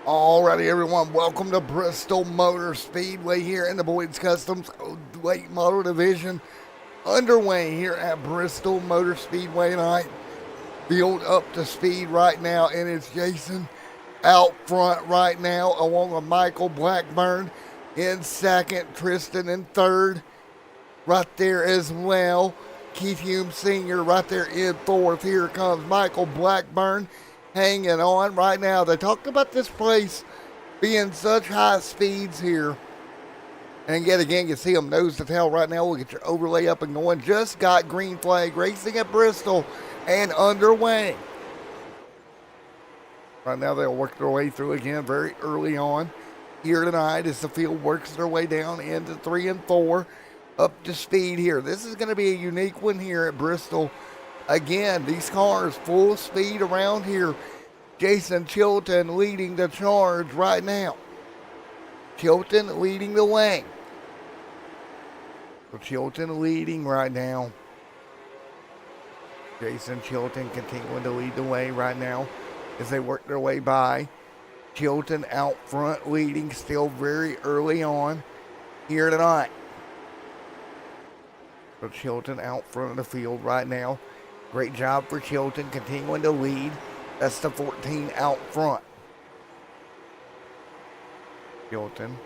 Alrighty, everyone, welcome to Bristol Motor Speedway here in the Boyd's Customs Late Model Division. Underway here at Bristol Motor Speedway tonight. Field up to speed right now, and it's Jason out front right now, along with Michael Blackburn in second, Tristan in third, right there as well. Keith Hume Sr. right there in fourth. Here comes Michael Blackburn hanging on right now. They talked about this place being such high speeds here. And yet again, you see them nose to tail right now. We'll get your overlay up and going. Just got green flag racing at Bristol and underway. Right now they'll work their way through again very early on here tonight as the field works their way down into 3 and 4 up to speed here. This is going to be a unique one here at Bristol. Again, these cars full speed around here. Jason Chilton leading the charge right now. Chilton leading the way. So Chilton leading right now. Jason Chilton continuing to lead the way right now as they work their way by. Chilton out front leading still very early on here tonight. So Chilton out front of the field right now. Great job for Chilton continuing to lead. That's the 14 out front. Chilton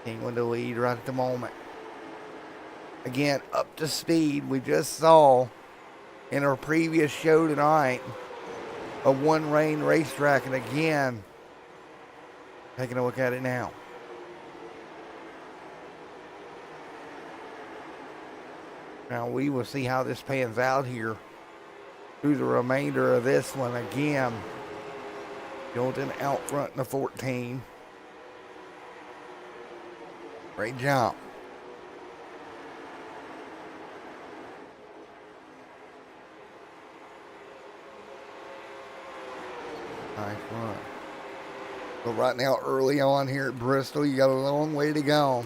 continuing to lead right at the moment. Again, up to speed. We just saw in our previous show tonight a one lane racetrack, and again, taking a look at it now. Now we will see how this pans out here through the remainder of this one. Again, Chilton out front in the 14. Great job. Nice run. But right now, early on here at Bristol, you got a long way to go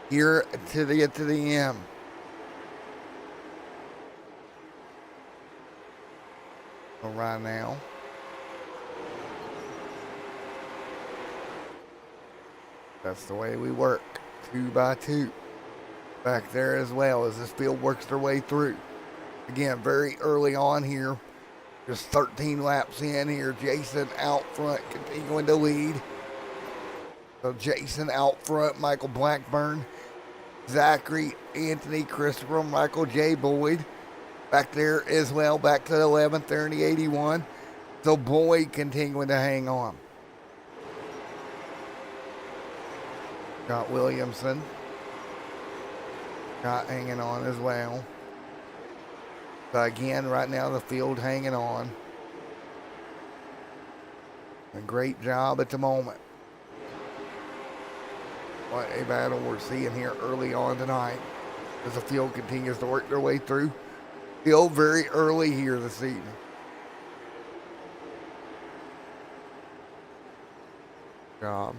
here to get to the end. So right now, that's the way we work, 2 by 2 back there as well as this field works their way through. Again, very early on here, just 13 laps in here. Jason out front continuing to lead. So Jason out front, Michael Blackburn, Zachary, Anthony, Christopher, Michael J. Boyd back there as well, back to the 11th there in the 81. So Boyd continuing to hang on. Got Williamson. Got hanging on as well. So again, right now the field hanging on. A great job at the moment. What a battle we're seeing here early on tonight as the field continues to work their way through. Still very early here this evening. Job.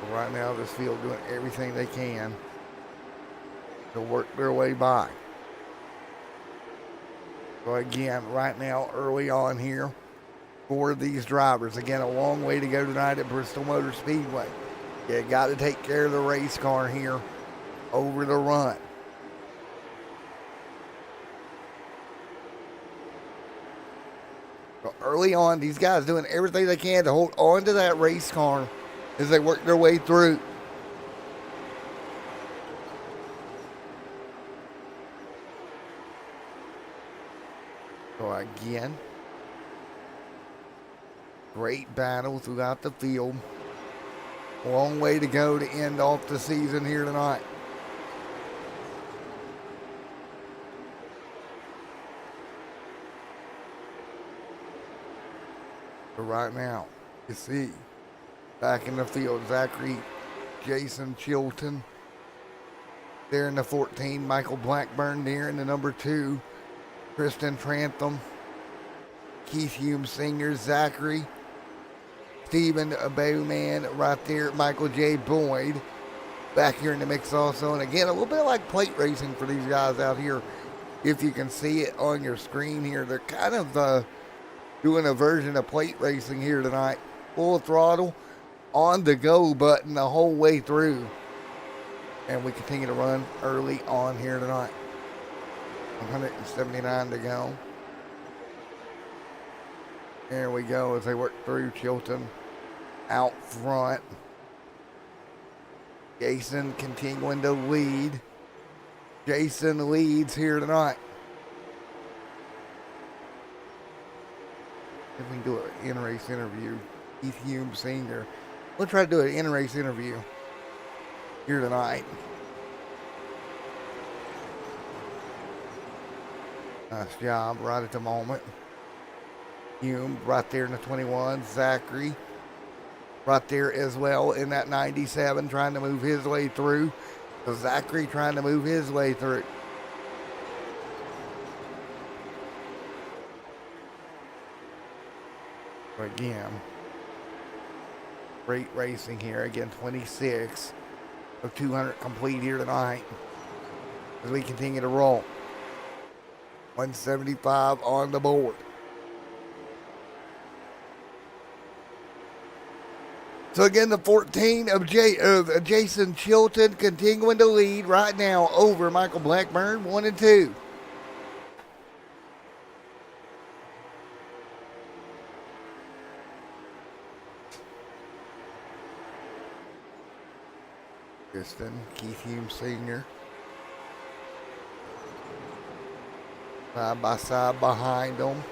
But right now, this field doing everything they can to work their way by. So again, right now, early on here for these drivers. Again, a long way to go tonight at Bristol Motor Speedway. You got to take care of the race car here over the run. So early on, these guys doing everything they can to hold on to that race car as they work their way through. So again, Great battle throughout the field. Long way to go to end off the season here tonight. But right now, you see, back in the field, Zachary Jason Chilton. There in the 14, Michael Blackburn there in the number 2. Kristen Trantham, Keith Hume Sr., Zachary, Stephen Bowman right there, Michael J. Boyd back here in the mix also. And again, a little bit like plate racing for these guys out here. If you can see it on your screen here, they're kind of doing a version of plate racing here tonight. Full throttle, on the go button the whole way through. And we continue to run early on here tonight. 179 to go. There we go as they work through. Chilton out front. Jason continuing to lead. Jason leads here tonight. If we can do an in-race interview, Keith Hume Sr. We'll try to do an in-race interview here tonight. Nice job right at the moment. Hume right there in the 21. Zachary right there as well in that 97, trying to move his way through. So Zachary trying to move his way through. Again, great racing here. Again, 26 of 200 complete here tonight as we continue to roll. 175 on the board. So again, the 14 of Jason Chilton continuing to lead right now over Michael Blackburn, 1 and 2. Kristen, Keith Hume Sr. Side by side behind them.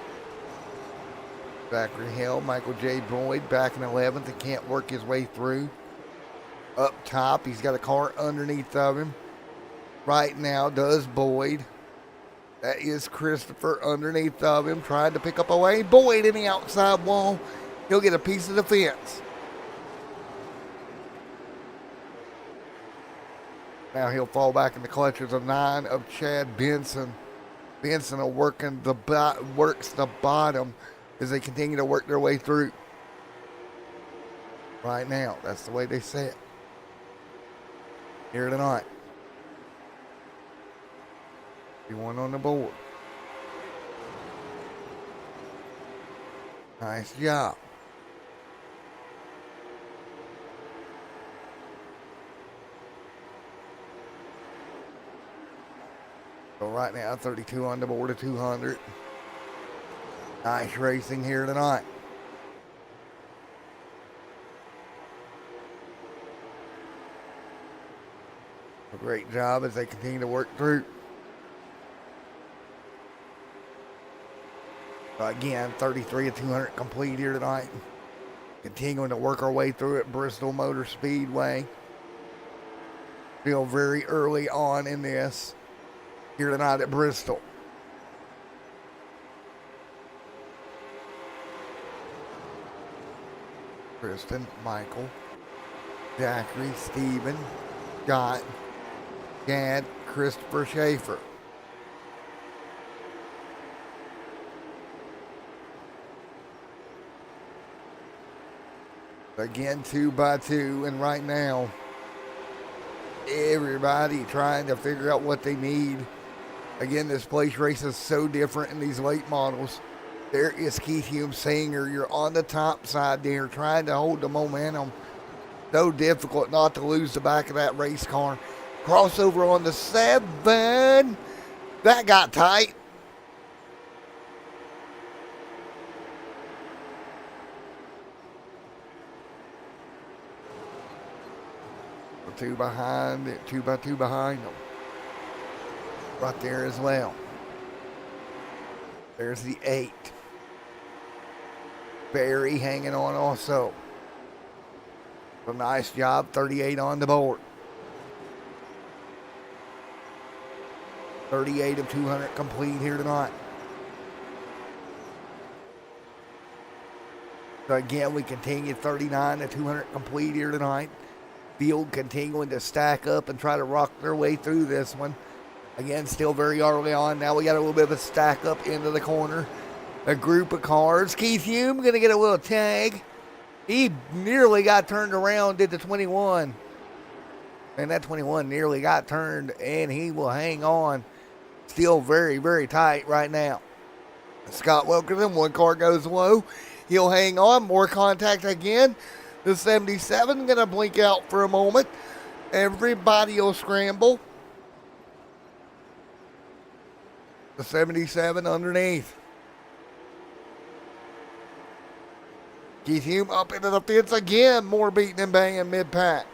Zachary Hill, Michael J. Boyd back in 11th and can't work his way through. Up top, he's got a car underneath of him. Right now does Boyd. That is Christopher underneath of him trying to pick up a lane. Boyd in the outside wall. He'll get a piece of the fence. Now he'll fall back in the clutches of 9 of Chad Benson. Benson will works the bottom as they continue to work their way through. Right now, that's the way they say it here tonight. 1 on the board. Nice job. So right now, 32 on the board of 200. Nice racing here tonight. A great job as they continue to work through. So again, 33 of 200 complete here tonight. Continuing to work our way through at Bristol Motor Speedway. Still very early on in this here tonight at Bristol. Kristen, Michael, Zachary, Stephen, Scott, Chad, Christopher Schaefer. Again, 2 by 2, and right now, everybody trying to figure out what they need. Again, this place race is so different in these late models. There is Keith Hume Sr. You're on the top side there trying to hold the momentum. So difficult not to lose the back of that race car. Crossover on the 7. That got tight. Two behind it, 2 by 2 behind them. Right there as well. There's the 8. Barry hanging on also. So nice job, 38 on the board. 38 of 200 complete here tonight. So again, we continue 39 to 200 complete here tonight. Field continuing to stack up and try to rock their way through this one. Again, still very early on. Now we got a little bit of a stack up into the corner. A group of cars. Keith Hume going to get a little tag. He nearly got turned around, did the 21. And that 21 nearly got turned, and he will hang on. Still very, very tight right now. Scott Wilkinson, one car goes low. He'll hang on. More contact again. The 77 going to blink out for a moment. Everybody will scramble. The 77 underneath. Keith Hume up into the fence again. More beating and banging mid-pack.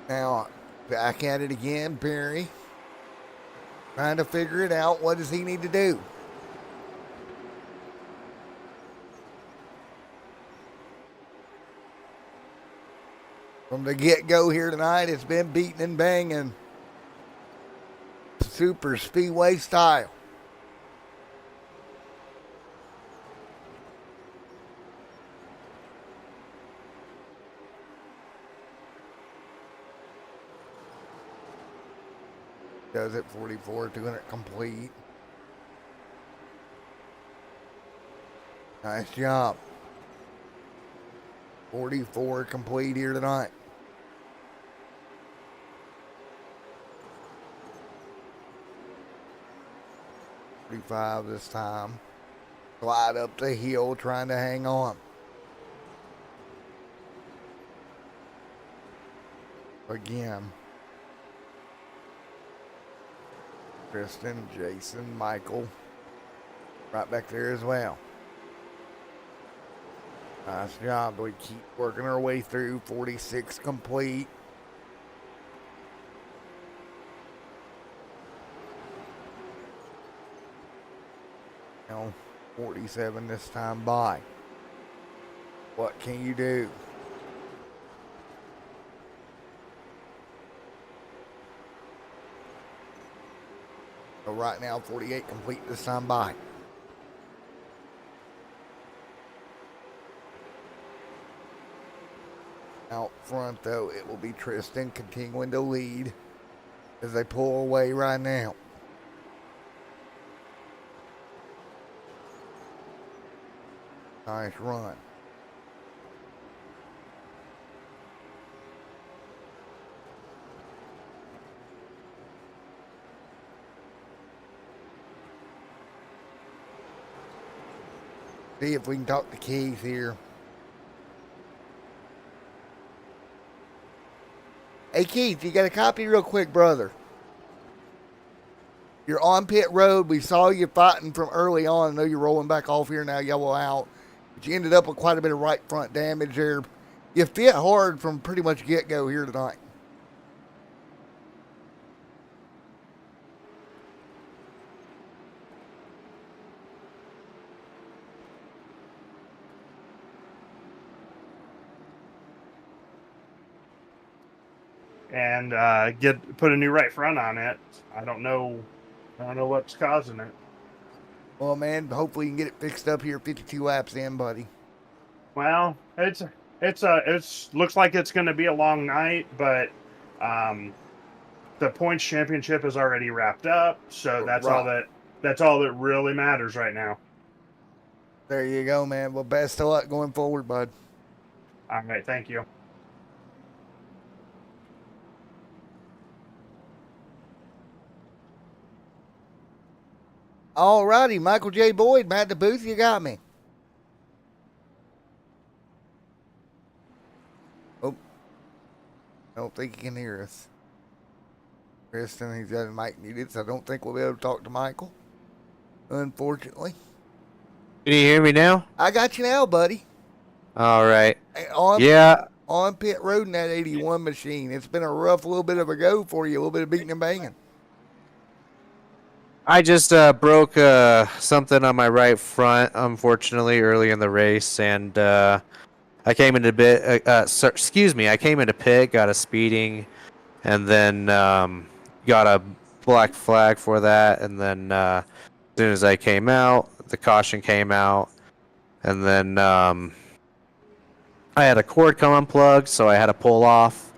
Now, back at it again. Barry trying to figure it out. What does he need to do? From the get-go here tonight, it's been beating and banging. Super speedway style. Does it 44, 200 complete. Nice job. 44 complete here tonight. 45 this time. Slide up the hill trying to hang on. Again. Kristen, Jason, Michael. Right back there as well. Nice job. We keep working our way through. 46 complete. Now 47 this time by. What can you do? So right now 48 complete this time by. Out front though, it will be Tristan continuing to lead as they pull away right now. Nice run. See if we can talk to Keith here. Hey Keith, you got a copy real quick, brother? You're on pit road. We saw you fighting from early on. I know you're rolling back off here now, yellow out. But you ended up with quite a bit of right front damage there. You fit hard from pretty much get-go here tonight. And put a new right front on it. I don't know what's causing it. Well, man, hopefully you can get it fixed up here 52 laps in, buddy. Well, it's looks like it's going to be a long night, but the points championship is already wrapped up, so that's right. all that really matters right now. There you go, man. Well, best of luck going forward, bud. All right, thank you. All righty, Michael J. Boyd, Matt the booth, you got me. Oh, I don't think he can hear us. Kristen, he's got his mic muted, so I don't think we'll be able to talk to Michael, unfortunately. Can you hear me now? I got you now, buddy. All right. Yeah. On pit road in that 81 machine. It's been a rough little bit of a go for you, a little bit of beating and banging. I just broke something on my right front, unfortunately, early in the race, and I came into excuse me, I came into pit, got a speeding, and then got a black flag for that, and then as soon as I came out, the caution came out, and then I had a cord come unplugged, so I had to pull off.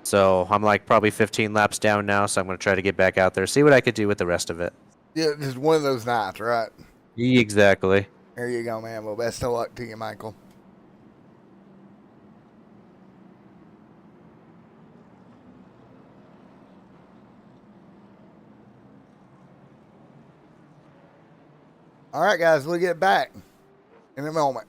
So I'm like probably 15 laps down now, so I'm going to try to get back out there, see what I could do with the rest of it. Yeah, just one of those nights, right? Exactly. There you go, man. Well, best of luck to you, Michael. All right, guys, we'll get back in a moment.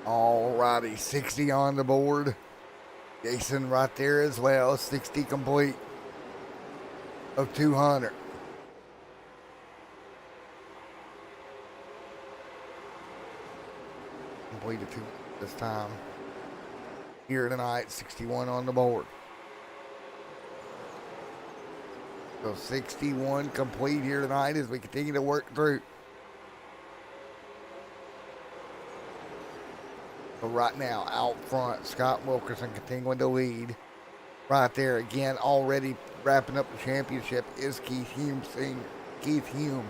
All righty, 60 on the board. Jason right there as well, 60 complete of 200. Completed two this time. Here tonight, 61 on the board. So 61 complete here tonight as we continue to work through. So right now, out front, Scott Wilkerson continuing to lead. Right there again, already wrapping up the championship is Keith Hume Sr. Keith Hume.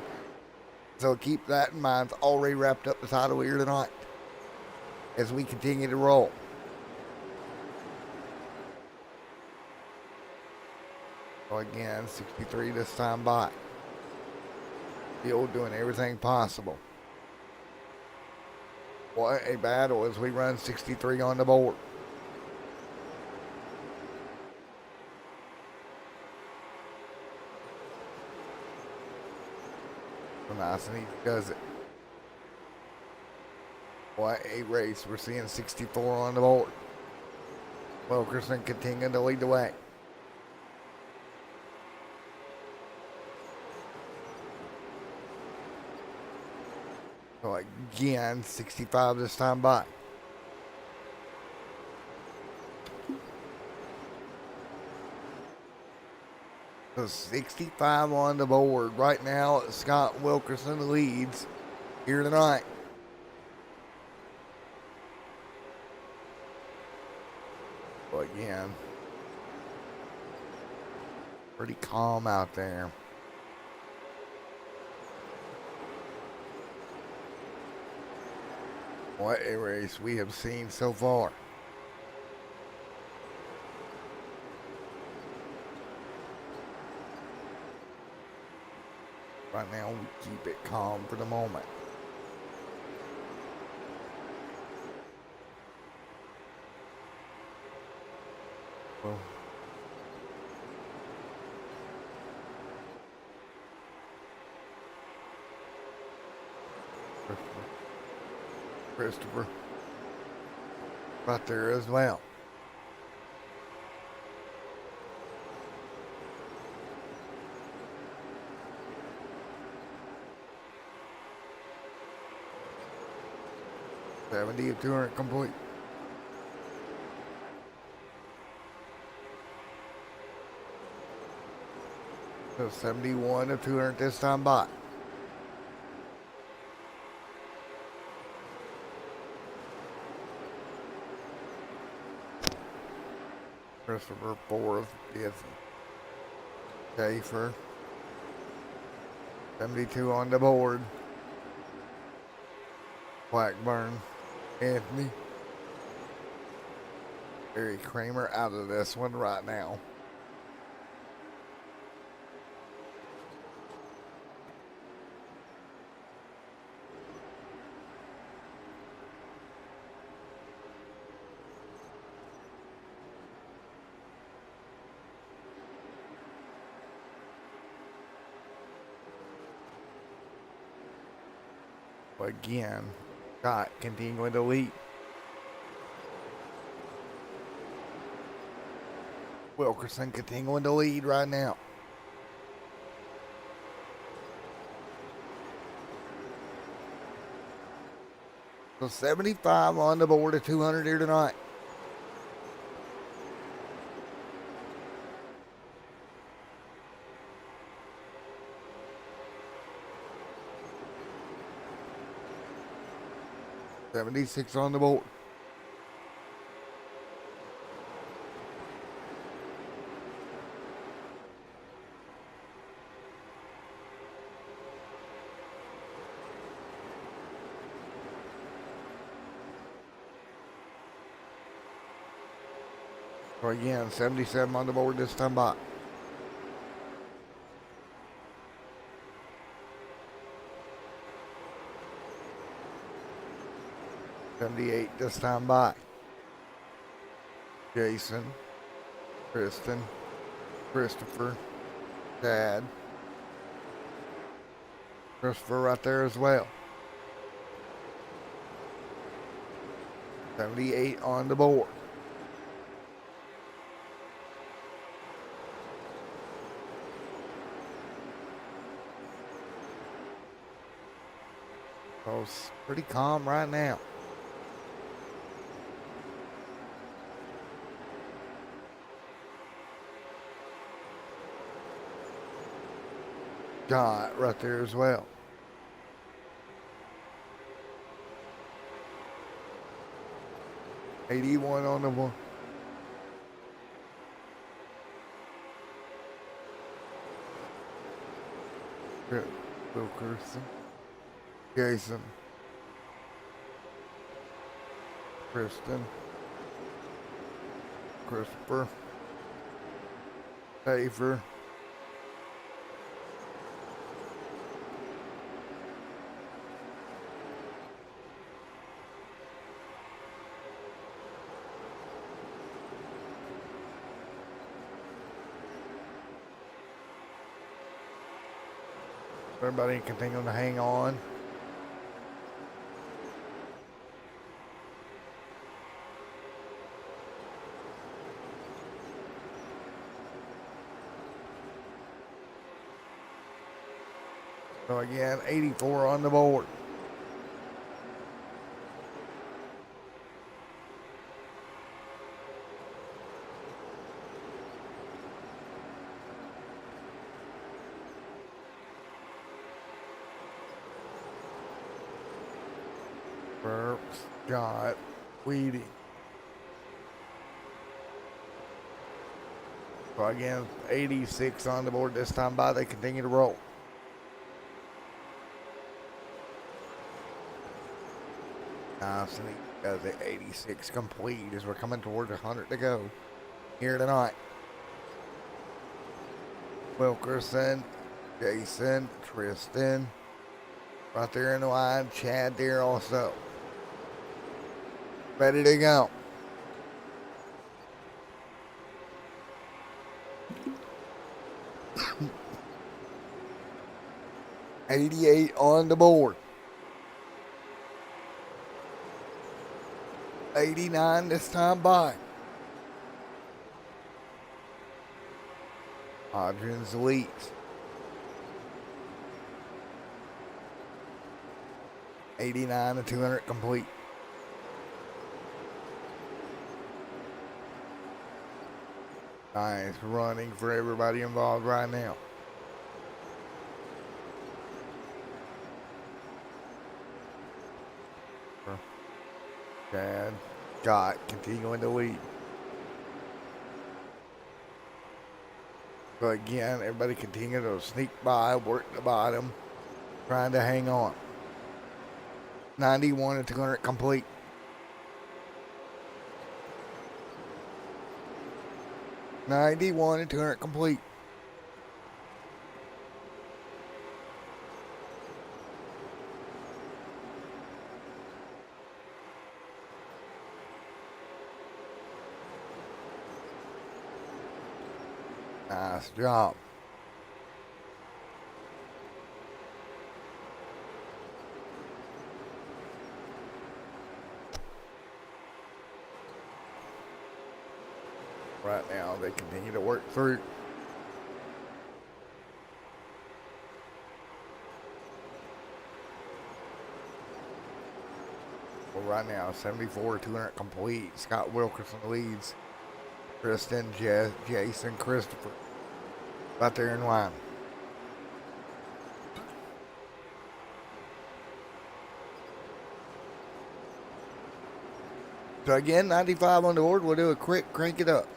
So keep that in mind. It's already wrapped up the title here tonight as we continue to roll. So again, 63 this time by. Still doing everything possible. What a battle as we run 63 on the board. So nice and he does it. What a race. We're seeing 64 on the board. Wilkerson continuing to lead the way. So again, 65 this time by. So So 65 on the board. Right now, Scott Wilkerson leads here tonight. But again, pretty calm out there. What a race we have seen so far. Right now, we keep it calm for the moment. Well, Christopher right there as well. $70 of 200 complete. So 71 of 200 this time by. Christopher fourth, yes. Schaefer. 72 on the board. Blackburn. Anthony. Barry Kramer out of this one right now. Again, Scott continuing to lead. Wilkerson continuing to lead right now. So 75 on the board of 200 here tonight. $76 on the board. So again, 77 on the board this time by. $78 this time by. Jason, Kristen, Christopher, Chad. Christopher right there as well. 78 on the board. So it's pretty calm right now. Got right there as well. $81 on the one. Wilkerson, Jason, Kristen, Christopher, Schaefer, everybody continuing to hang on. So again, 84 on the board. Burks, Scott, Weeding. So again, 86 on the board this time by. They continue to roll. Nice, and he does it. 86 complete as we're coming towards 100 to go here tonight. Wilkerson, Jason, Tristan, right there in the line. Chad there also. Ready to go. $88 on the board. 89 this time by. Adrian's leads. 89 to 200 complete. Nice running for everybody involved right now. Chad, Scott continuing to lead. So again, everybody continue to sneak by, work the bottom, trying to hang on. 91 and 200 complete. $91 and 200 complete. Nice job. Right now, they continue to work through. Well, right now, 74 200 complete. Scott Wilkerson leads. Tristan, Jason, Christopher. Right there in line. So again, 95 on the board. We'll do a quick crank it up.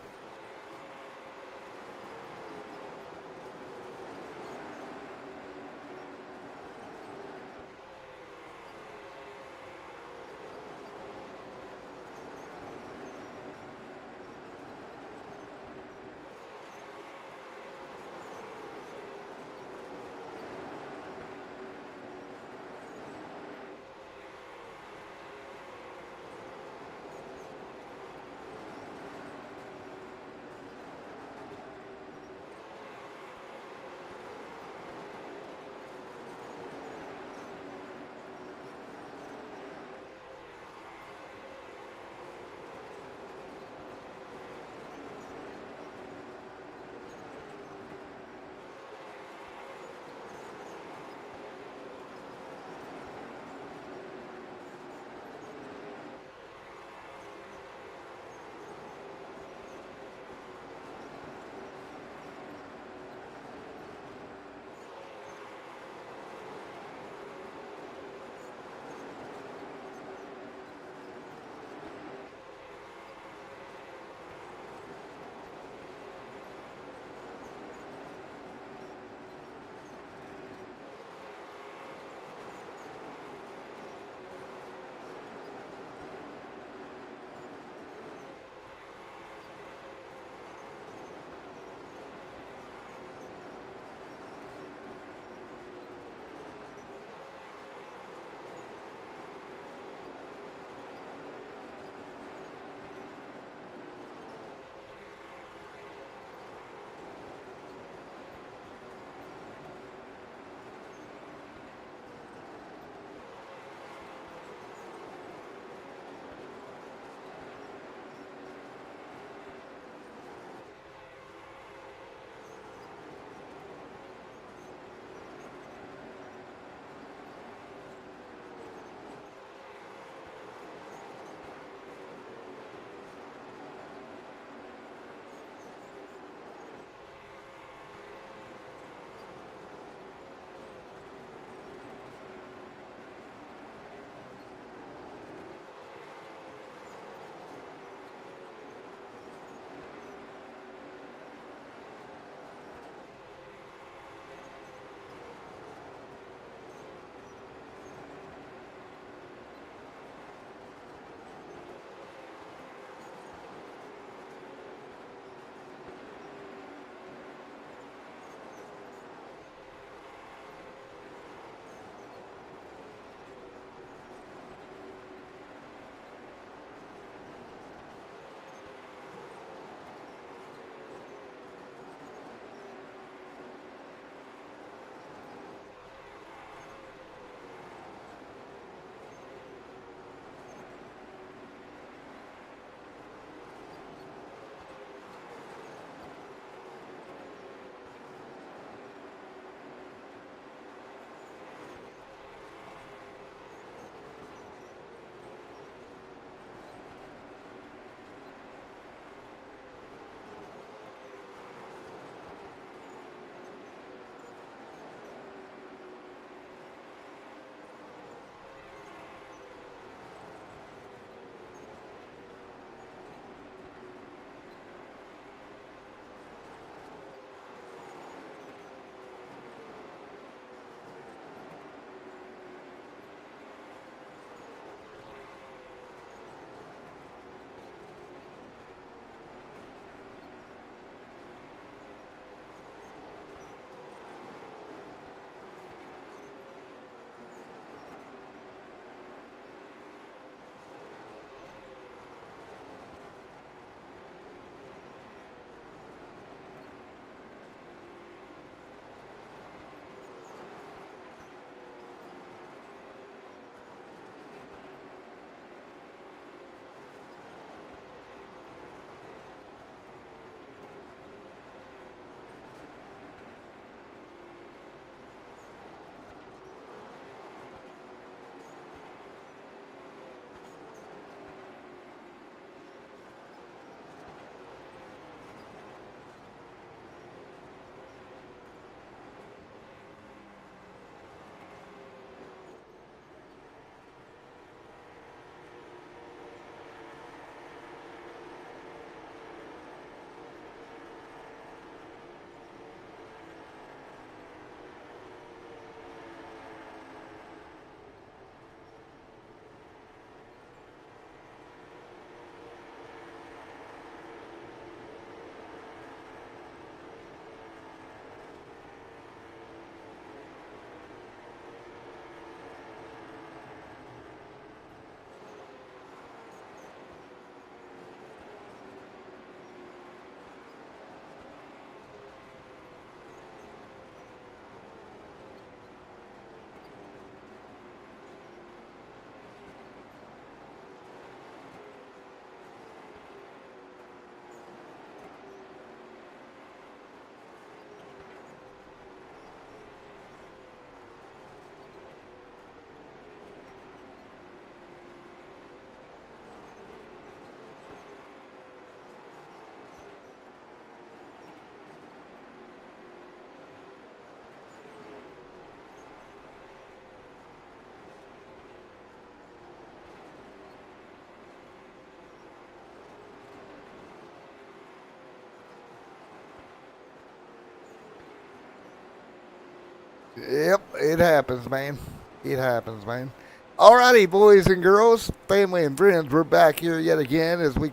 Yep, it happens, man. It happens, man. Alrighty, boys and girls, family and friends, we're back here yet again as we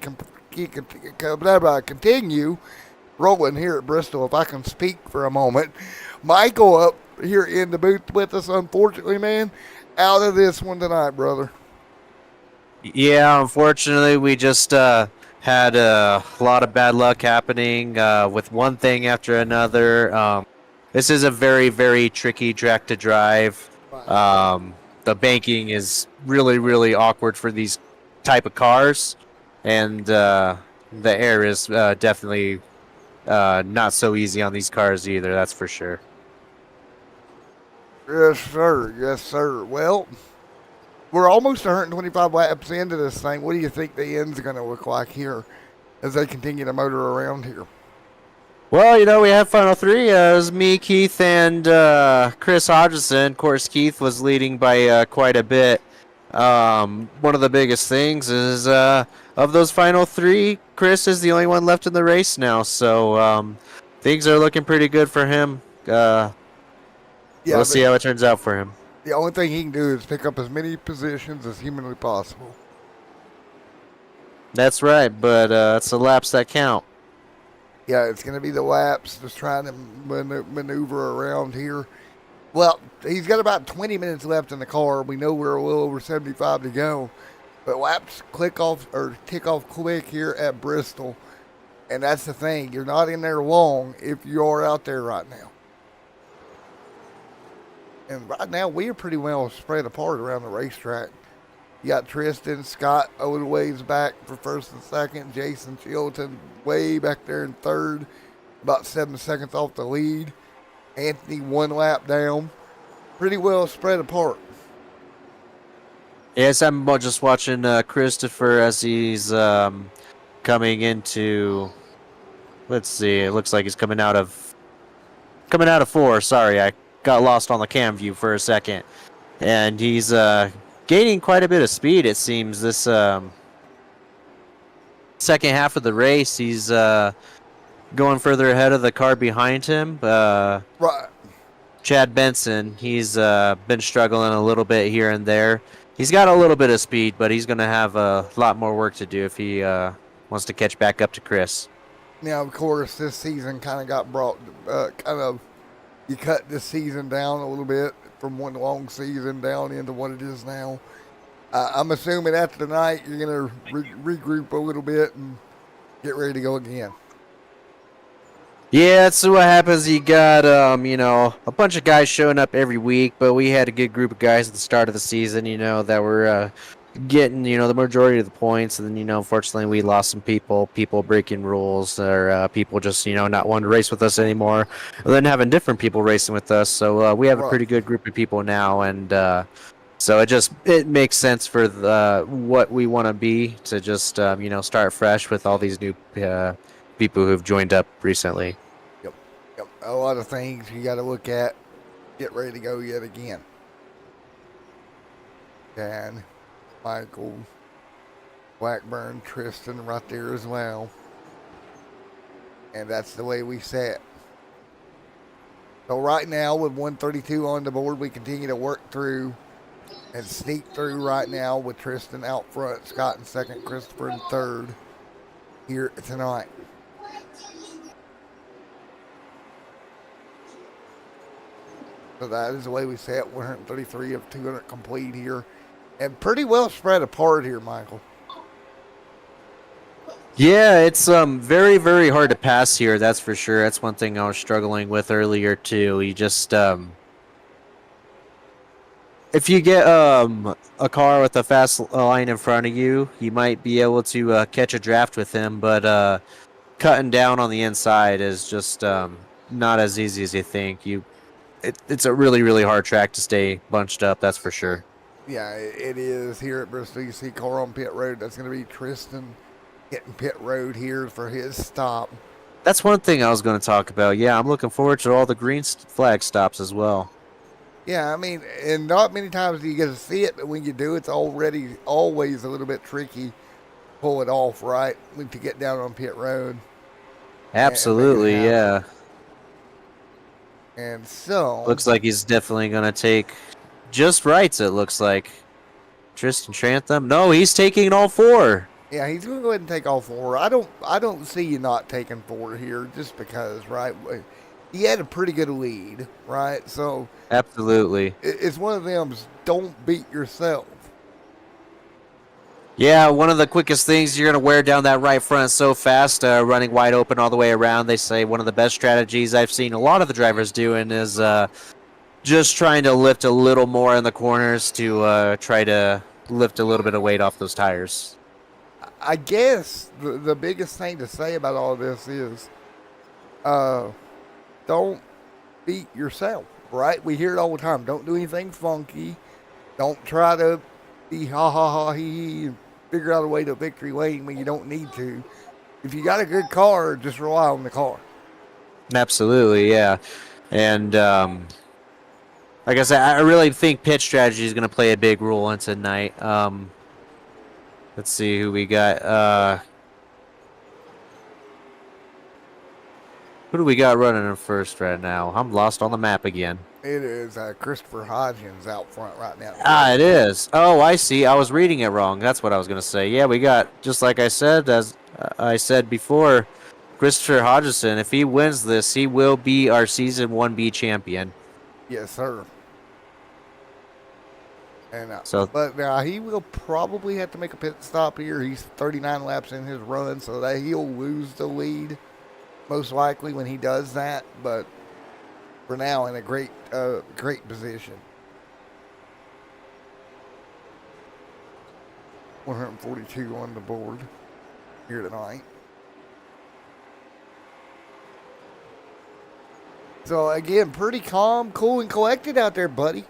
continue rolling here at Bristol. If I can speak for a moment, Michael up here in the booth with us. Unfortunately, man, out of this one tonight, brother. Yeah, unfortunately, we just had a lot of bad luck happening with one thing after another. This is a very, very tricky track to drive. The banking is really, really awkward for these type of cars, and the air is definitely not so easy on these cars either. That's for sure. Yes, sir. Yes, sir. Well, we're almost 125 laps into this thing. What do you think the end's going to look like here as they continue to motor around here? Well, we have final three. It was me, Keith, and Chris Hodgson. Of course, Keith was leading by quite a bit. One of the biggest things is of those final three, Chris is the only one left in the race now. So things are looking pretty good for him. We'll see how it turns out for him. The only thing he can do is pick up as many positions as humanly possible. That's right, but it's the laps that count. Yeah, it's going to be the laps, just trying to maneuver around here. Well, he's got about 20 minutes left in the car. We know we're a little over 75 to go. But laps tick off quick here at Bristol. And that's the thing. You're not in there long if you are out there right now. And right now, we are pretty well spread apart around the racetrack. You got Tristan Scott a little ways back for first and second. Jason Chilton way back there in third, about 7 seconds off the lead. Anthony 1 lap down. Pretty well spread apart. Yes, I'm just watching Christopher as he's coming into. Let's see. It looks like he's coming out of 4. Sorry, I got lost on the cam view for a second, and he's gaining quite a bit of speed. It seems this second half of the race, he's going further ahead of the car behind him. Right. Chad Benson, he's been struggling a little bit here and there. He's got a little bit of speed, but he's going to have a lot more work to do if he wants to catch back up to Chris. Now, of course, this season kind of got brought, you cut this season down a little bit from one long season down into what it is now. I'm assuming after tonight you're going to regroup a little bit and get ready to go again. Yeah, that's what happens. You got, a bunch of guys showing up every week, but we had a good group of guys at the start of the season, that were getting, the majority of the points. And then, unfortunately, we lost some people breaking rules or people just, not wanting to race with us anymore. And then having different people racing with us. So we have a pretty good group of people now. And so it makes sense for what we want to be to just, start fresh with all these new people who've joined up recently. Yep. A lot of things you got to look at, get ready to go yet again. Dan, Michael, Blackburn, Tristan right there as well. And that's the way we set. So right now with 132 on the board, we continue to work through and sneak through right now with Tristan out front, Scott in second, Christopher in third here tonight. So that is the way we set 133 of 200 complete here. And pretty well spread apart here, Michael. Yeah, it's very, very hard to pass here, that's for sure. That's one thing I was struggling with earlier, too. You just, if you get a car with a fast line in front of you, you might be able to catch a draft with him, but cutting down on the inside is just not as easy as you think. It's a really, really hard track to stay bunched up, that's for sure. Yeah, it is here at Bristol. You see car on pit road. That's going to be Tristan hitting pit road here for his stop. That's one thing I was going to talk about. Yeah, I'm looking forward to all the green flag stops as well. Yeah, I mean, and not many times do you get to see it, but when you do, it's always a little bit tricky to pull it off, right, to get down on pit road. Absolutely, yeah. And so Looks like he's definitely going to take just rights, it looks like. Tristan Trantham. No, he's taking all 4. yeah, he's going to go ahead and take all 4. I don't see you not taking 4 here, just because, right? He had a pretty good lead, right? So Absolutely. it's one of them. Don't beat yourself. Yeah, one of the quickest things, you're going to wear down that right front so fast, running wide open all the way around. They say one of the best strategies I've seen a lot of the drivers doing is just trying to lift a little more in the corners to try to lift a little bit of weight off those tires. I guess the biggest thing to say about all this is don't beat yourself, right? We hear it all the time. Don't do anything funky. Don't try to be ha ha ha he he and figure out a way to victory lane when you don't need to. If you got a good car, just rely on the car. Absolutely, yeah. And like I said, I really think pit strategy is going to play a big role in tonight. Let's see who we got. Who do we got running in first right now? I'm lost on the map again. It is Christopher Hodgins out front right now. Ah, it is. Oh, I see. I was reading it wrong. That's what I was going to say. Yeah, we got, just like I said, as I said before, Christopher Hodgson. If he wins this, he will be our Season 1B champion. Yes, sir. And So, but he will probably have to make a pit stop here. He's 39 laps in his run, so that he'll lose the lead most likely when he does that. But for now, in a great position. 142 on the board here tonight. So again, pretty calm, cool, and collected out there, buddy.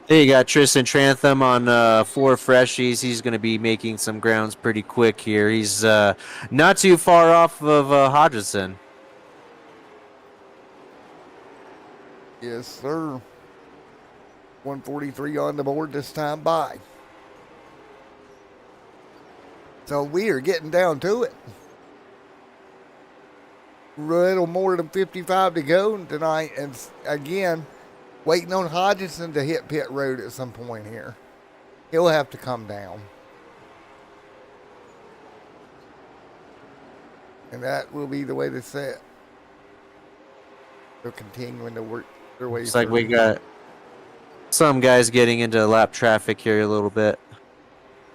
there you got Tristan Trantham on 4 freshies. He's going to be making some grounds pretty quick here. He's not too far off of Hodgson. Yes, sir. 143 on the board this time by. So we are getting down to it. A little more than 55 to go tonight. And again, waiting on Hodgson to hit pit road at some point here. He'll have to come down. And that will be the way to set. They're continuing to work their way Looks like through. we got some guys getting into lap traffic here a little bit.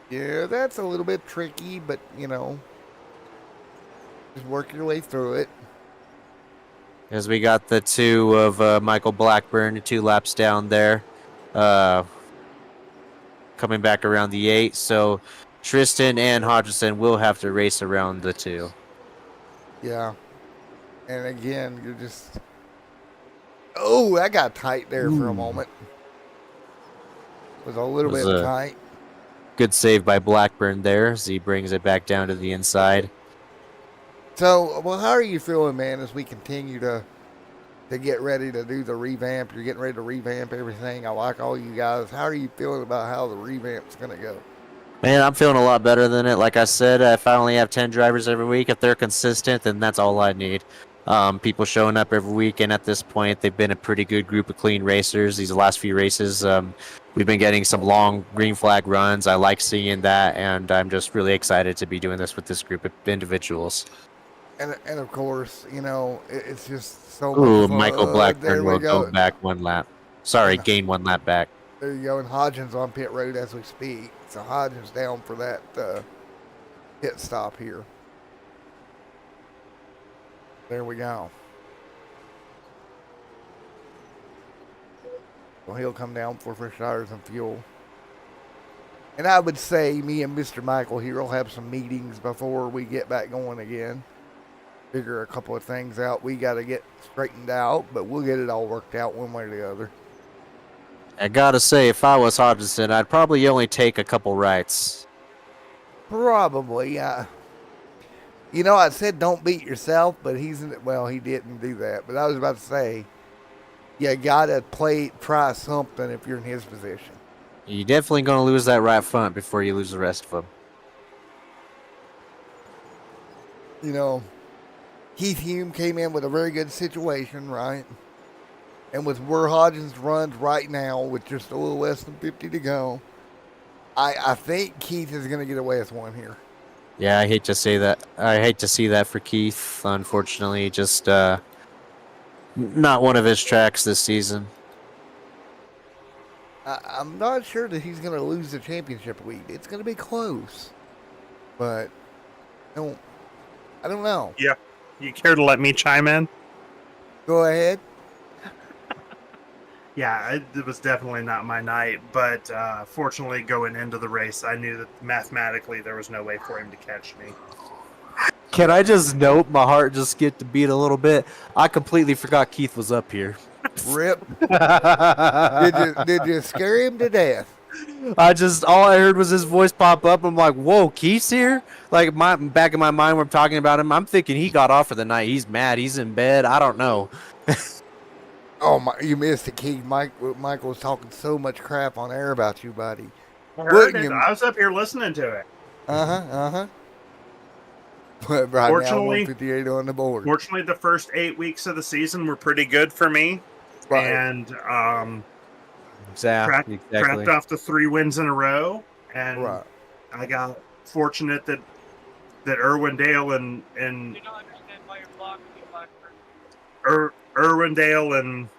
Yeah, that's a little bit tricky, but, you know, just work your way through it. As we got the 2 of Michael Blackburn, 2 laps down there. Coming back around the 8. So Tristan and Hodgson will have to race around the 2. Yeah. And again, you're just... Oh, that got tight there for a moment. It was a little bit tight. Good save by Blackburn there as he brings it back down to the inside. So, well, how are you feeling, man, as we continue to get ready to do the revamp? You're getting ready to revamp everything. I like all you guys. How are you feeling about how the revamp's going to go? Man, I'm feeling a lot better than it. Like I said, if I only have 10 drivers every week, if they're consistent, then that's all I need. People showing up every week, and at this point, they've been a pretty good group of clean racers. These last few races, we've been getting some long green flag runs. I like seeing that, and I'm just really excited to be doing this with this group of individuals. And of course, you know, it's just so Ooh, much fun. Michael Blackburn There we will go. go back 1 lap. Sorry, gain 1 lap back. There you go. And Hodgins on pit road as we speak. So Hodgins down for that pit stop here. There we go. Well, he'll come down for fresh tires and fuel. And I would say me and Mr. Michael here will have some meetings before we get back going again. Figure a couple of things out we got to get straightened out, but we'll get it all worked out one way or the other. I gotta say, if I was Hodgson, I'd probably only take a couple rights. Probably, you know, I said don't beat yourself, but he didn't do that. But I was about to say, you gotta try something if you're in his position. You're definitely gonna lose that right front before you lose the rest of them. You know, Keith Hume came in with a very good situation, right? And with where Hodgins runs right now, with just a little less than 50 to go, I think Keith is going to get away with one here. Yeah, I hate to say that. I hate to see that for Keith. Unfortunately, just not one of his tracks this season. I'm not sure that he's going to lose the championship lead. It's going to be close, but I don't know. Yeah. You care to let me chime in? Go ahead. Yeah, it was definitely not my night, but fortunately going into the race, I knew that mathematically there was no way for him to catch me. Can I just note my heart just get to beat a little bit? I completely forgot Keith was up here. Rip. Did you scare him to death? All I heard was his voice pop up. I'm like, whoa, Keith's here? Like back in my mind, we're talking about him. I'm thinking he got off for the night. He's mad. He's in bed. I don't know. Oh my! You missed it, Keith. Michael was talking so much crap on air about you, buddy. I heard it. I was up here listening to it. But right now, Fortunately- 158 on the board. Fortunately, the first 8 weeks of the season were pretty good for me, Right. and Exactly. cracked off the 3 wins in a row, and Right. I got fortunate that Irwindale and Irwindale and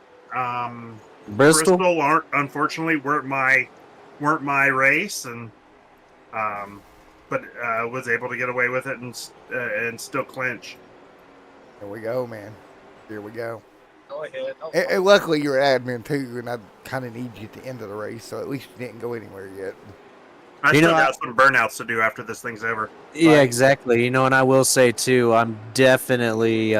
Bristol? aren't, unfortunately weren't my race, and but was able to get away with it and still clinch. Here we go, man. Here we go. Go ahead. And luckily, you're admin too, and I kind of need you at the end of the race, so at least you didn't go anywhere yet. I You still know, got some burnouts to do after this thing's over. Yeah, Right. exactly. You know, and I will say too, I'm definitely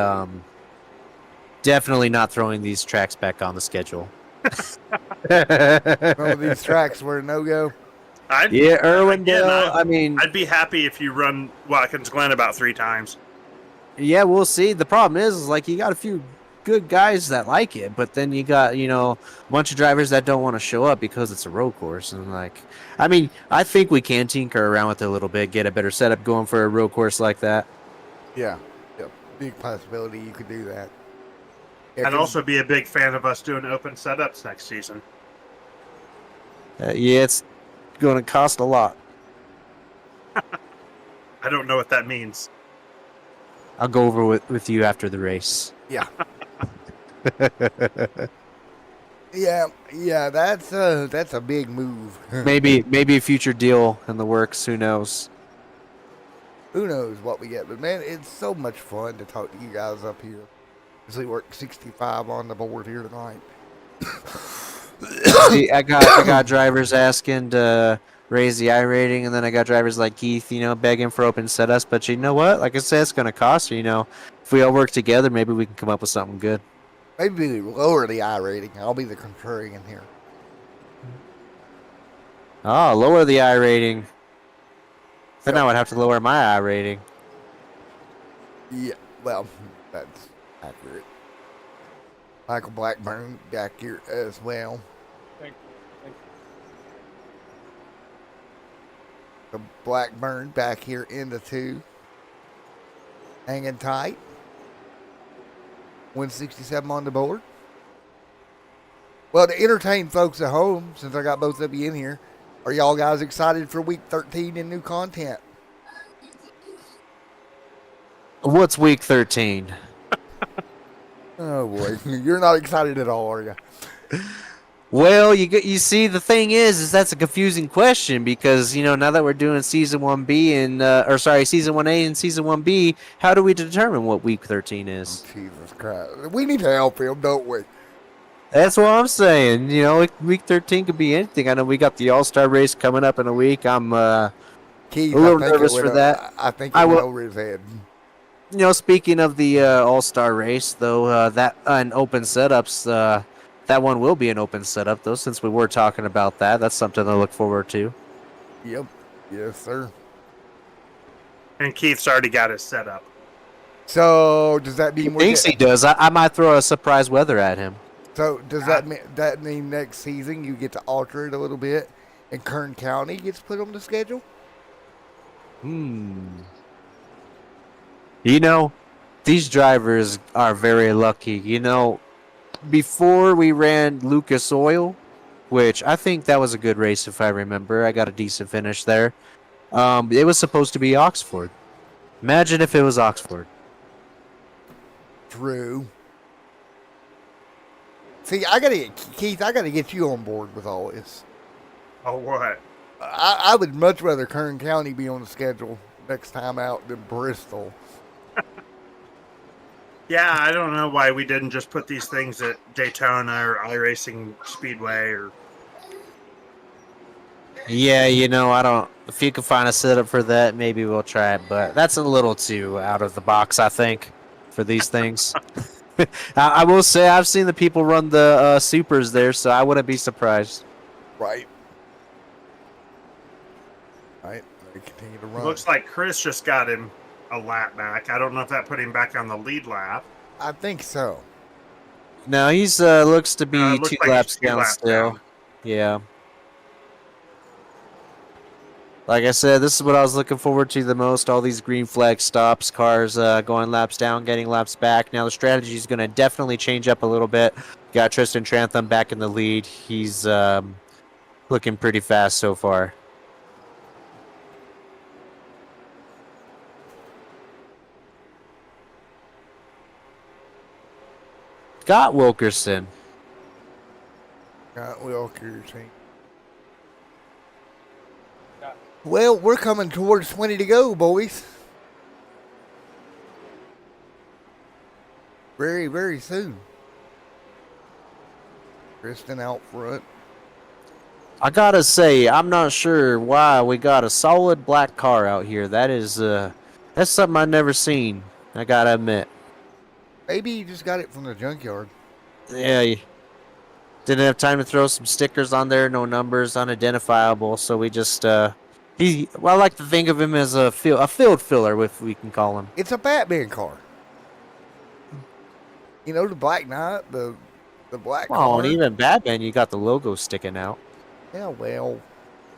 not throwing these tracks back on the schedule. Some of these tracks were a no-go. Yeah, Irwindale. Again, I'd be happy if you run Watkins Glen about 3 times. Yeah, we'll see. The problem is like you got a few good guys that like it, but then you got, a bunch of drivers that don't want to show up because it's a road course. And I think we can tinker around with it a little bit, get a better setup going for a road course like that. Yeah. Big possibility you could do that. Yeah, I'd 'cause- also be a big fan of us doing open setups next season. Yeah, it's going to cost a lot. I don't know what that means. I'll go over with you after the race. Yeah. Yeah, that's a big move. Maybe a future deal in the works. Who knows? Who knows what we get, but man, it's so much fun to talk to you guys up here. As we work 65 on the board here tonight. See, I got drivers asking to raise the I rating, and then I got drivers like Keith, begging for open setups. But you know what? Like I said, it's going to cost you. If we all work together, maybe we can come up with something good. Maybe lower the I rating. I'll be the contrarian here. Oh, lower the I rating. Then I would have to lower my I rating. Yeah, well, that's accurate. Michael Blackburn back here as well. Thank you. The Blackburn back here in the 2. Hanging tight. 167 on the board. Well, to entertain folks at home, since I got both of you in here, are y'all guys excited for week 13 and new content? What's week 13? Oh boy, you're not excited at all, are you? Well, you see, the thing is that's a confusing question because now that we're doing season 1B and season 1A and season 1B, how do we determine what week 13 is? Jesus Christ, we need to help him, don't we? That's what I'm saying. Week 13 could be anything. I know we got the All-Star race coming up in a week. I'm Keith, a little I think nervous it for went that. I think I it went will- over his head. Speaking of the All-Star race, though, that and open setups, that one will be an open setup, though, since we were talking about that. That's something to look forward to. Yep, yes, sir. And Keith's already got his set up. So does that mean we're Thinks he does. I might throw a surprise weather at him. So does that mean next season you get to alter it a little bit, and Kern County gets put on the schedule? these drivers are very lucky. You know, before we ran Lucas Oil, which I think that was a good race if I remember. I got a decent finish there. It was supposed to be Oxford. Imagine if it was Oxford. True. See, I gotta get Keith. I gotta get you on board with all this. Oh, what? I would much rather Kern County be on the schedule next time out than Bristol. Yeah, I don't know why we didn't just put these things at Daytona or iRacing Speedway or. Yeah, you know, I don't. If you can find a setup for that, maybe we'll try it. But that's a little too out of the box, I think, for these things. I will say I've seen the people run the supers there, so I wouldn't be surprised. Right. Right. They continue to run. Looks like Chris just got him a lap back. I don't know if that put him back on the lead lap. I think so. No, he's looks to be It looks two like he's laps 2 down laps still. down. Yeah. Like I said, this is what I was looking forward to the most. All these green flag stops, cars going laps down, getting laps back. Now the strategy is going to definitely change up a little bit. Got Tristan Trantham back in the lead. He's looking pretty fast so far. Scott Wilkerson. Got Wilkerson. Well, we're coming towards 20 to go, boys. Very, very soon. Kristen out front. I gotta say, I'm not sure why we got a solid black car out here. That's something I've never seen. I gotta admit. Maybe you just got it from the junkyard. Yeah, didn't have time to throw some stickers on there. No numbers, unidentifiable. So we just I like to think of him as a field filler, if we can call him. It's a Batman car. You know, the Black Knight, the black Oh, car. and even Batman, you got the logo sticking out. Yeah, well.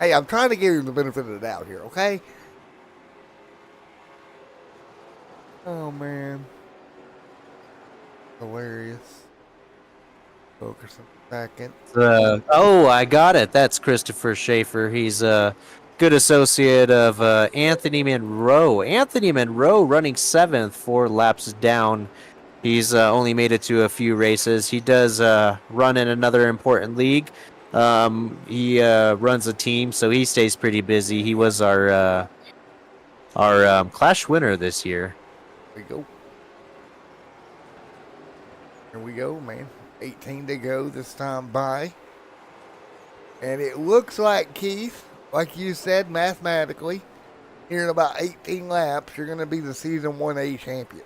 Hey, I'm trying to give him the benefit of the doubt here, okay? Oh, man. Hilarious. Wilkerson second. Oh, I got it. That's Christopher Schaefer. He's a good associate of Anthony Monroe. Anthony Monroe running 7th, 4 laps down. He's only made it to a few races. He does run in another important league. He runs a team, so he stays pretty busy. He was our Clash winner this year. Here we go. Here we go, man. 18 to go this time by. And it looks like, Keith, like you said, mathematically, here in about 18 laps, you're going to be the Season 1A champion.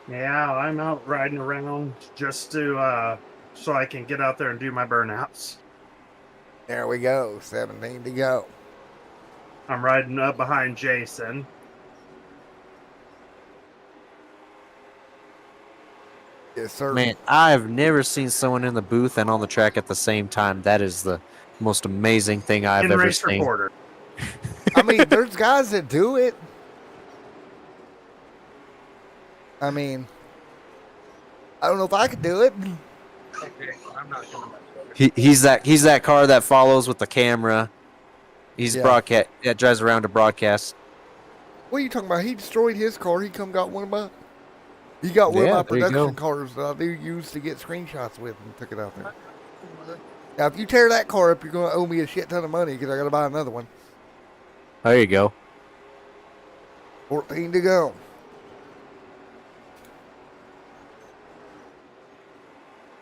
Yeah, I'm out riding around just to so I can get out there and do my burnouts. There we go. 17 to go. I'm riding up behind Jason. Yes, sir. Man, I've never seen someone in the booth and on the track at the same time. That is the most amazing thing I've In ever race seen. reporter. I mean, there's guys that do it. I mean, I don't know if I could do it. Okay, I'm not doing that. He's that car that follows with the camera. He's Yeah. broadcast that drives around to broadcast. What are you talking about? He destroyed his car. He come got one of my. He got one Yeah, of my there you production go. cars that I do use to get screenshots with and took it out there. Now, if you tear that car up, you're going to owe me a shit ton of money because I got to buy another one. There you go. 14 to go.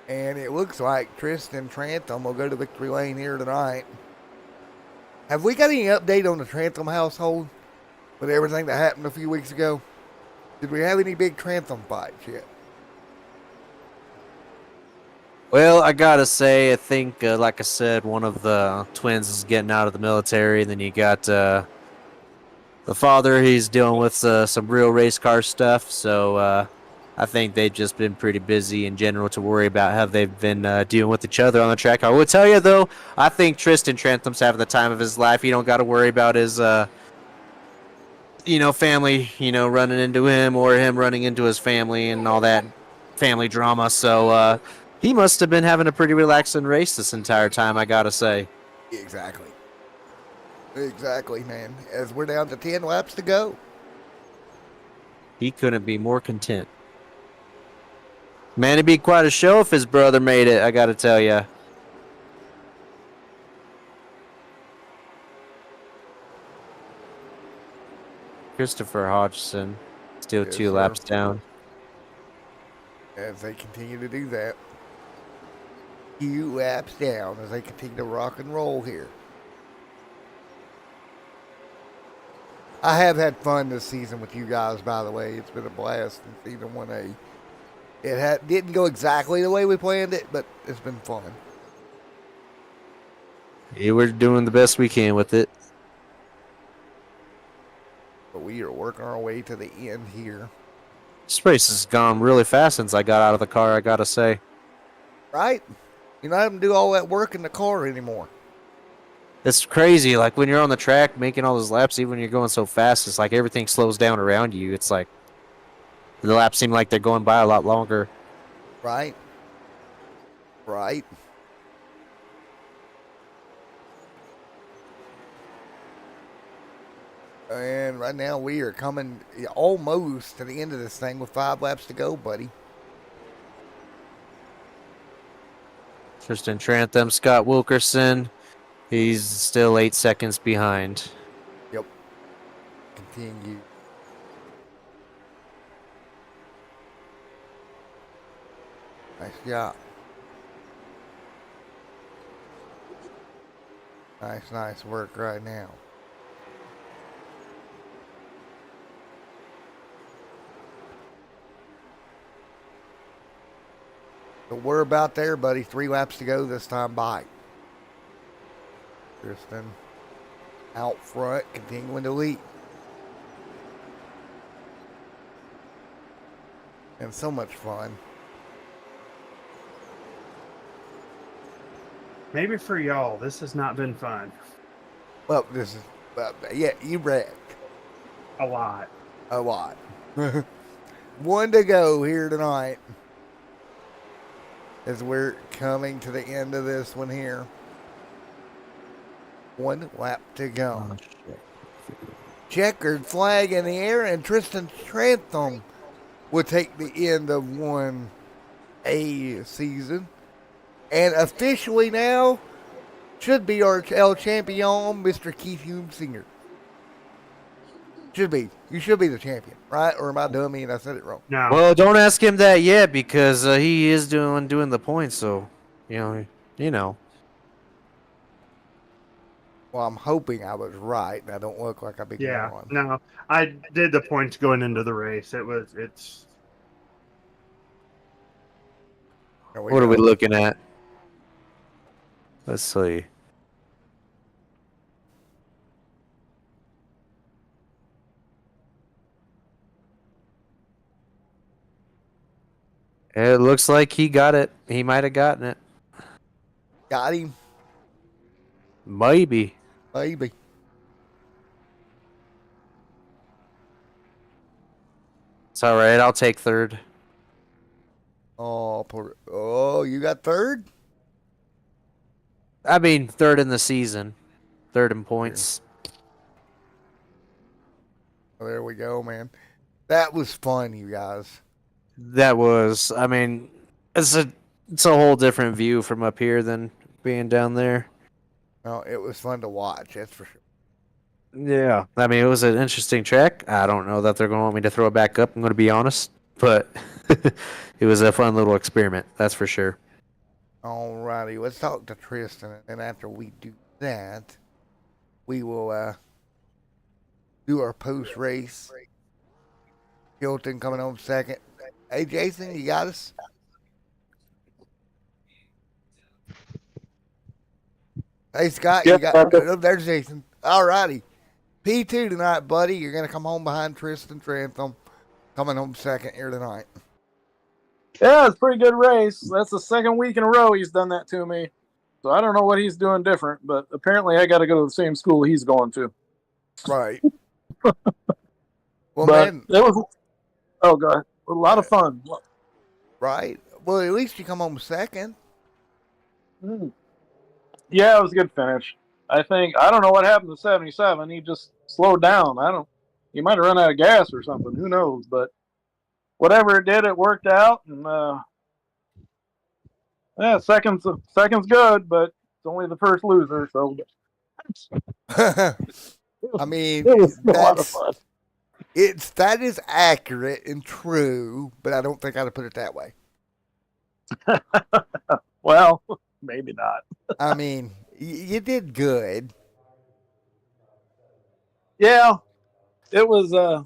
And it looks like Tristan Trantham will go to victory lane here tonight. Have we got any update on the Trantham household with everything that happened a few weeks ago? Did we have any big Trantham fights yet? Well, I gotta say, I think, like I said, one of the twins is getting out of the military. Then you got the father. He's dealing with some real race car stuff. So I think they've just been pretty busy in general to worry about how they've been dealing with each other on the track. I will tell you, though, I think Tristan Trantham's having the time of his life. He don't got to worry about his family, running into him or him running into his family and all that family drama. So he must have been having a pretty relaxing race this entire time, I gotta say. Exactly. Exactly, man. As we're down to 10 laps to go. He couldn't be more content. Man, it'd be quite a show if his brother made it, I gotta tell you. Christopher Hodgson, still Yes, 2 sir. laps down. As they continue to do that. 2 laps down as they continue to rock and roll here. I have had fun this season with you guys, by the way. It's been a blast in season 1A. It didn't go exactly the way we planned it, but it's been fun. Yeah, we're doing the best we can with it. But we are working our way to the end here. This race has gone really fast since I got out of the car, I gotta say. Right? You're not having to do all that work in the car anymore. It's crazy. Like when you're on the track making all those laps, even when you're going so fast, it's like everything slows down around you. It's like the laps seem like they're going by a lot longer. Right? Right? And right now we are coming almost to the end of this thing with 5 laps to go, buddy. Tristan Trantham, Scott Wilkerson, he's still 8 seconds behind. Yep. Continue. Nice job. Nice work right now. So we're about there, buddy. 3 laps to go this time by. Tristan out front, continuing to lead. And so much fun. Maybe for y'all, this has not been fun. Well, this is, yeah, you wrecked A lot. a lot. 1 to go here tonight. As we're coming to the end of this one here. 1 lap to go. Checkered flag in the air, and Tristan Trantham will take the end of 1A season. And officially now should be our El Champion, Mr. Keith Hume Sr. Should be. You should be the champion, right? Or am I dummy and I said it wrong? No. Well, don't ask him that yet because he is doing the points. So, you know. Well, I'm hoping I was right, and I don't look like a big Yeah. moron. No. I did the points going into the race. It's There What are go. we looking at? Let's see. It looks like he got it. He might have gotten it. Got him, Maybe. baby. It's all right. I'll take third. Oh, you got third? I mean, third in the season. Third in points. Oh, there we go, man. That was fun, you guys. That was. I mean, it's a whole different view from up here than being down there. No, it was fun to watch, that's for sure. Yeah. I mean, it was an interesting track. I don't know that they're going to want me to throw it back up. I'm going to be honest, but it was a fun little experiment. That's for sure. Alrighty, let's talk to Tristan, and after we do that, we will do our post-race. Hilton coming home second. Hey, Jason, you got us? Hey, Scott, you got... Oh, there's Jason. Alrighty. P2 tonight, buddy. You're going to come home behind Tristan Trantham, coming home second here tonight. Yeah, it's a pretty good race. That's the second week in a row he's done that to me. So I don't know what he's doing different, but apparently I got to go to the same school he's going to. Right. Well, but man, it was. Oh god, a lot of fun. right? Well, at least you come home second. Mm. Yeah, it was a good finish. I don't know what happened to 77. He just slowed down. He might have run out of gas or something. Who knows? But whatever it did, it worked out. And yeah, second's good, but it's only the first loser. So I it mean, was a lot of fun. that is accurate and true, but I don't think I'd have put it that way. Well, maybe not. I mean, you did good. Yeah, it was. I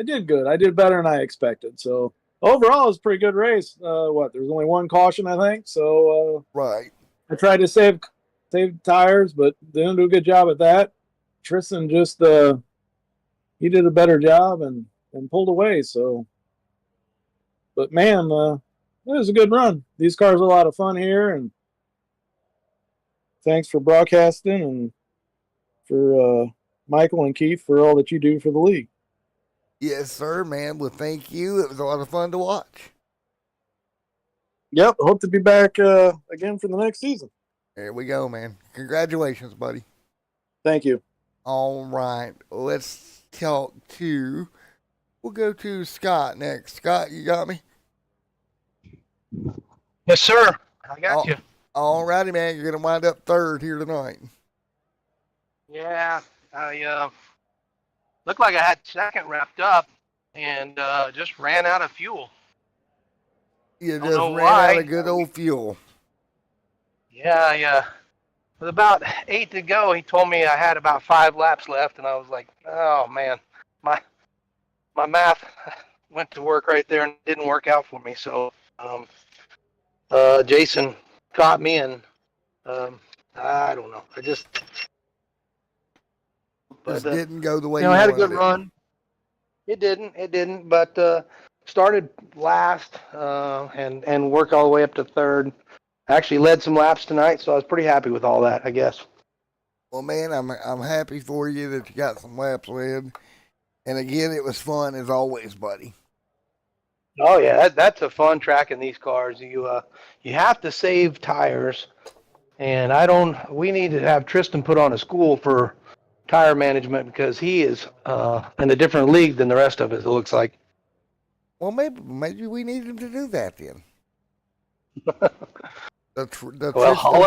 did good. I did better than I expected. So overall, it was a pretty good race. There's only one caution, I think. So Right. I tried to save tires, but didn't do a good job at that. Tristan just he did a better job and pulled away. So, but man, it was a good run. These cars are a lot of fun here, and thanks for broadcasting and for Michael and Keith for all that you do for the league. Yes, sir, man. Well, thank you. It was a lot of fun to watch. Yep, hope to be back again for the next season. There we go, man. Congratulations, buddy. Thank you. All right. Let's talk to. We'll go to Scott next. Scott, you got me? Yes, sir. I got you. All righty, man. You're going to wind up third here tonight. Yeah, I looked like I had second wrapped up and just ran out of fuel. You Don't just know ran why. out of good old fuel. Yeah. With about 8 to go, he told me I had about 5 laps left, and I was like, oh man, my math went to work right there and didn't work out for me. So Jason caught me, and I don't know. Just didn't go the way I had a good wanted it. run. It didn't, but started last and worked all the way up to third. Actually led some laps tonight, so I was pretty happy with all that, I guess. Well, man, I'm happy for you that you got some laps led. And again, it was fun as always, buddy. Oh yeah, that's a fun track in these cars. You have to save tires, and we need to have Tristan put on a school for tire management because he is in a different league than the rest of us, it looks like. Well, maybe we need him to do that then. The Tristan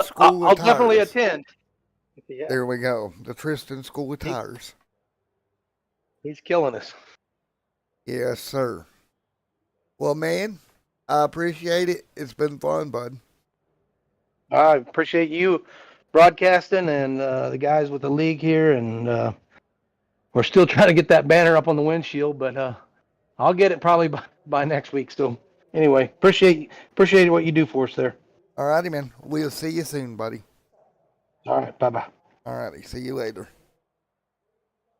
School I'll of Tires. definitely attend. Yeah. There we go. The Tristan School of Tires. He's killing us. Yes, sir. Well, man, I appreciate it. It's been fun, bud. I appreciate you broadcasting and the guys with the league here, and we're still trying to get that banner up on the windshield, but I'll get it probably by next week still. Anyway, appreciate what you do for us there. All righty, man. We'll see you soon, buddy. All right, bye-bye. All righty. See you later.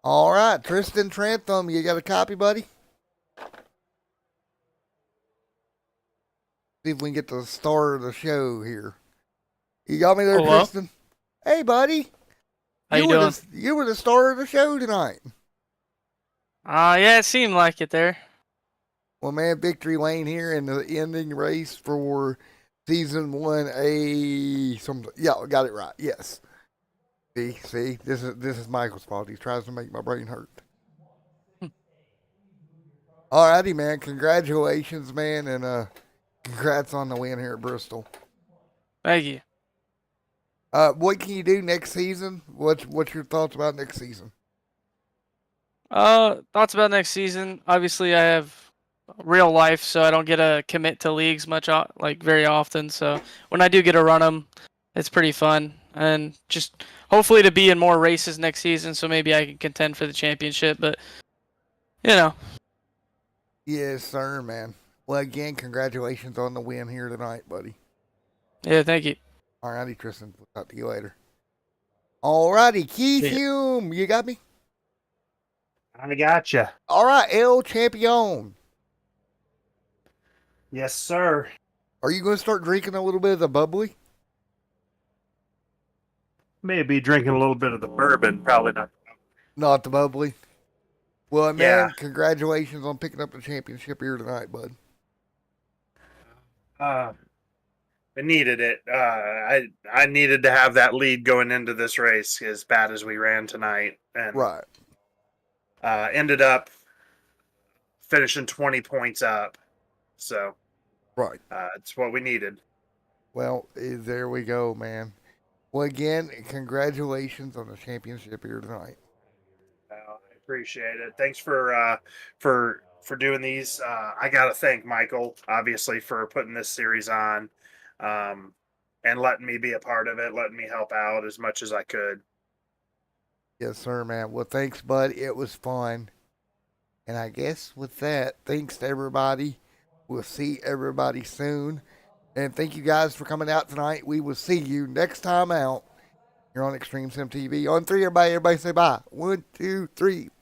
All right, Tristan Trantham, you got a copy, buddy? See if we can get the star of the show here. You got me there, Hello? Tristan? Hey, buddy. How you doing? You were the star of the show tonight. Yeah, it seemed like it there. Well, man, victory lane here in the ending race for season 1A. Yeah, got it right. Yes. See, this is Michael's fault. He tries to make my brain hurt. All righty, man. Congratulations, man, and congrats on the win here at Bristol. Thank you. What can you do next season? What's your thoughts about next season? Thoughts about next season. Obviously, I have real life, so I don't get to commit to leagues very often. So when I do get to run them, it's pretty fun, and just hopefully to be in more races next season, so maybe I can contend for the championship. But Yes, sir, man. Well, again, congratulations on the win here tonight, buddy. Yeah, thank you. All righty, Tristan. We'll talk to you later. All righty, Keith Yeah. Hume, you got me? I got you. All right, El Champion. Yes, sir. Are you going to start drinking a little bit of the bubbly? Maybe drinking a little bit of the bourbon. Probably not. Not the bubbly. Well, Yeah. man, congratulations on picking up the championship here tonight, bud. I needed it. I needed to have that lead going into this race as bad as we ran tonight, and Right. ended up finishing 20 points up. So Right. it's what we needed. Well, there we go, man. Well, again, congratulations on the championship here tonight. I appreciate it. Thanks for doing these. I gotta thank Michael, obviously, for putting this series on, and letting me be a part of it, letting me help out as much as I could. Yes, sir, man. Well, thanks, bud. It was fun. And I guess with that, thanks to everybody. We'll see everybody soon. And thank you guys for coming out tonight. We will see you next time out here on Extreme Sim TV. On three, everybody say bye. 1, 2, 3.